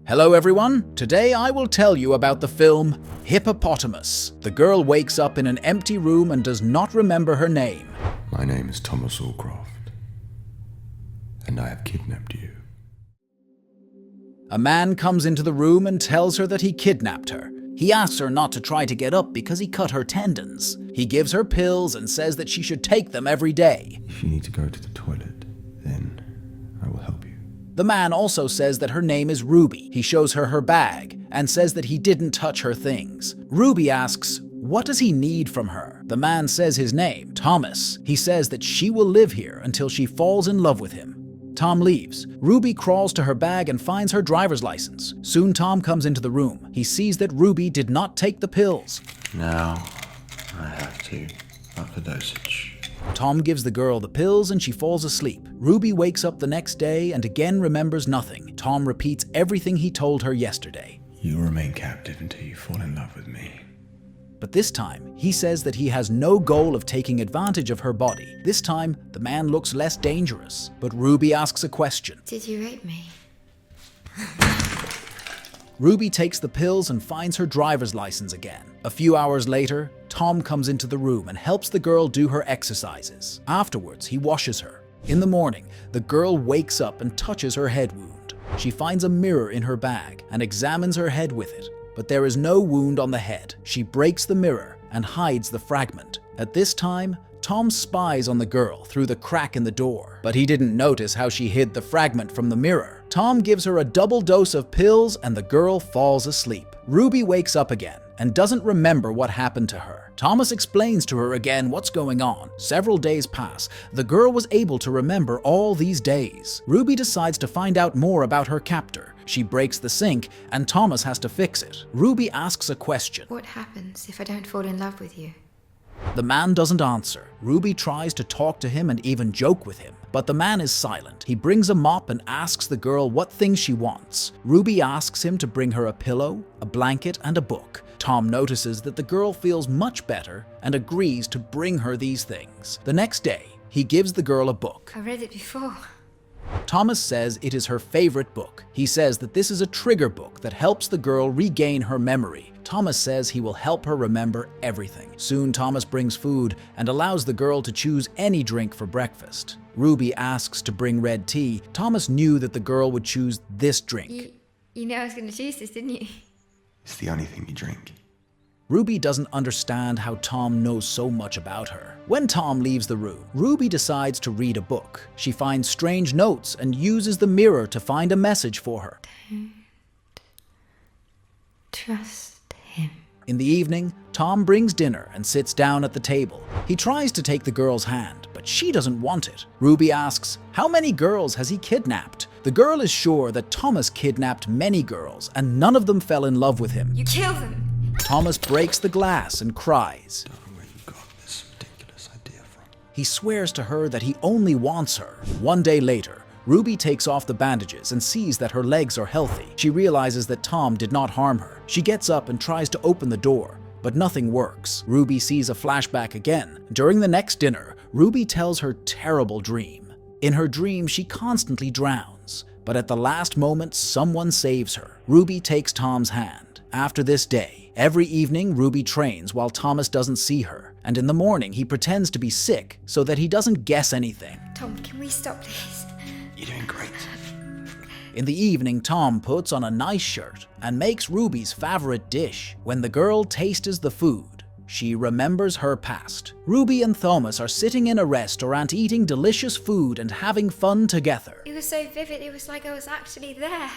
Hello everyone, today I will tell you about the film Hippopotamus. The girl wakes up in an empty room and does not remember her name. My name is Thomas Allcroft, and I have kidnapped you. A man comes into the room and tells her that he kidnapped her. He asks her not to try to get up because he cut her tendons. He gives her pills and says that she should take them every day. If you need to go to the toilet, then I will help you. The man also says that her name is Ruby. He shows her her bag and says that he didn't touch her things. Ruby asks, what does he need from her? The man says his name, Thomas. He says that she will live here until she falls in love with him. Tom leaves. Ruby crawls to her bag and finds her driver's license. Soon Tom comes into the room. He sees that Ruby did not take the pills. Now, I have to up the dosage. Tom gives the girl the pills and she falls asleep. Ruby wakes up the next day and again remembers nothing. Tom repeats everything he told her yesterday. You remain captive until you fall in love with me. But this time, he says that he has no goal of taking advantage of her body. This time, the man looks less dangerous. But Ruby asks a question. Did you rape me? Ruby takes the pills and finds her driver's license again. A few hours later, Tom comes into the room and helps the girl do her exercises. Afterwards, he washes her. In the morning, the girl wakes up and touches her head wound. She finds a mirror in her bag and examines her head with it. But there is no wound on the head. She breaks the mirror and hides the fragment. At this time, Tom spies on the girl through the crack in the door, but he didn't notice how she hid the fragment from the mirror. Tom gives her a double dose of pills and the girl falls asleep. Ruby wakes up again and doesn't remember what happened to her. Thomas explains to her again what's going on. Several days pass. The girl was able to remember all these days. Ruby decides to find out more about her captor. She breaks the sink and Thomas has to fix it. Ruby asks a question. What happens if I don't fall in love with you? The man doesn't answer. Ruby tries to talk to him and even joke with him, but the man is silent. He brings a mop and asks the girl what things she wants. Ruby asks him to bring her a pillow, a blanket, and a book. Tom notices that the girl feels much better and agrees to bring her these things. The next day, he gives the girl a book. I read it before. Thomas says it is her favorite book. He says that this is a trigger book that helps the girl regain her memory. Thomas says he will help her remember everything. Soon Thomas brings food and allows the girl to choose any drink for breakfast. Ruby asks to bring red tea. Thomas knew that the girl would choose this drink. You know I was going to choose this, didn't you? It's the only thing you drink. Ruby doesn't understand how Tom knows so much about her. When Tom leaves the room, Ruby decides to read a book. She finds strange notes and uses the mirror to find a message for her. Don't trust him. In the evening, Tom brings dinner and sits down at the table. He tries to take the girl's hand, but she doesn't want it. Ruby asks, how many girls has he kidnapped? The girl is sure that Thomas kidnapped many girls and none of them fell in love with him. You killed them! Thomas breaks the glass and cries. Don't know where you got this ridiculous idea from. He swears to her that he only wants her. One day later, Ruby takes off the bandages and sees that her legs are healthy. She realizes that Tom did not harm her. She gets up and tries to open the door, but nothing works. Ruby sees a flashback again. During the next dinner, Ruby tells her terrible dream. In her dream, she constantly drowns, but at the last moment, someone saves her. Ruby takes Tom's hand. After this day, every evening Ruby trains while Thomas doesn't see her, and in the morning he pretends to be sick so that he doesn't guess anything. Tom, can we stop this? You're doing great. In the evening, Tom puts on a nice shirt and makes Ruby's favorite dish. When the girl tastes the food, she remembers her past. Ruby and Thomas are sitting in a restaurant eating delicious food and having fun together. It was so vivid, it was like I was actually there.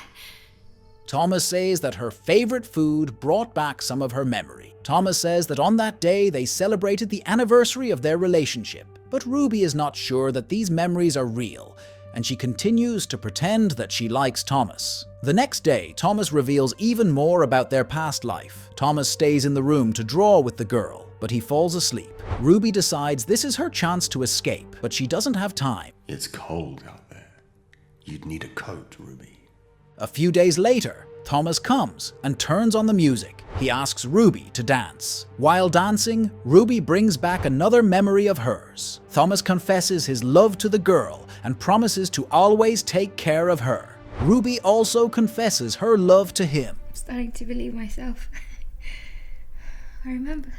Thomas says that her favorite food brought back some of her memory. Thomas says that on that day they celebrated the anniversary of their relationship. But Ruby is not sure that these memories are real, and she continues to pretend that she likes Thomas. The next day, Thomas reveals even more about their past life. Thomas stays in the room to draw with the girl, but he falls asleep. Ruby decides this is her chance to escape, but she doesn't have time. It's cold out there. You'd need a coat, Ruby. A few days later, Thomas comes and turns on the music. He asks Ruby to dance. While dancing, Ruby brings back another memory of hers. Thomas confesses his love to the girl and promises to always take care of her. Ruby also confesses her love to him. I'm starting to believe myself. I remember.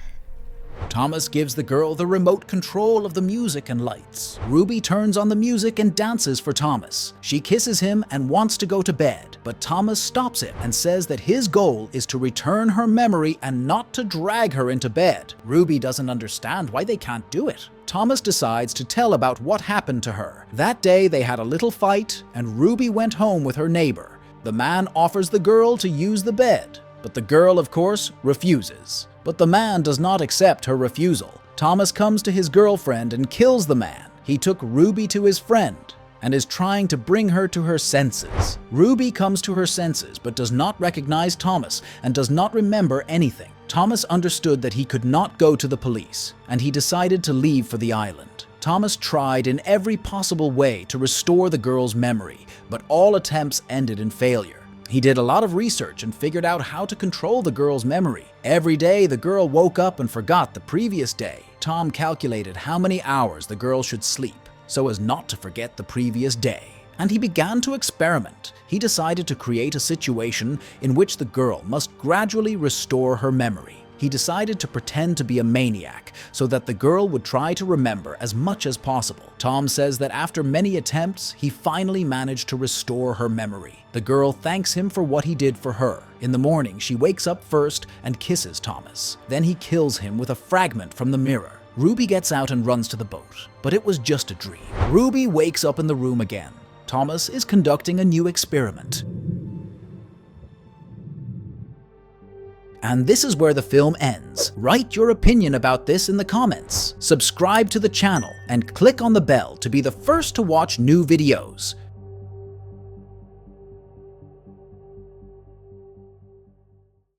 Thomas gives the girl the remote control of the music and lights. Ruby turns on the music and dances for Thomas. She kisses him and wants to go to bed, but Thomas stops him and says that his goal is to return her memory and not to drag her into bed. Ruby doesn't understand why they can't do it. Thomas decides to tell about what happened to her. That day they had a little fight and Ruby went home with her neighbor. The man offers the girl to use the bed, but the girl, of course, refuses. But the man does not accept her refusal. Thomas comes to his girlfriend and kills the man. He took Ruby to his friend and is trying to bring her to her senses. Ruby comes to her senses but does not recognize Thomas and does not remember anything. Thomas understood that he could not go to the police, and he decided to leave for the island. Thomas tried in every possible way to restore the girl's memory, but all attempts ended in failure. He did a lot of research and figured out how to control the girl's memory. Every day the girl woke up and forgot the previous day. Tom calculated how many hours the girl should sleep so as not to forget the previous day. And he began to experiment. He decided to create a situation in which the girl must gradually restore her memory. He decided to pretend to be a maniac so that the girl would try to remember as much as possible. Tom says that after many attempts, he finally managed to restore her memory. The girl thanks him for what he did for her. In the morning, she wakes up first and kisses Thomas. Then he kills him with a fragment from the mirror. Ruby gets out and runs to the boat, but it was just a dream. Ruby wakes up in the room again. Thomas is conducting a new experiment. And this is where the film ends. Write your opinion about this in the comments. Subscribe to the channel and click on the bell to be the first to watch new videos.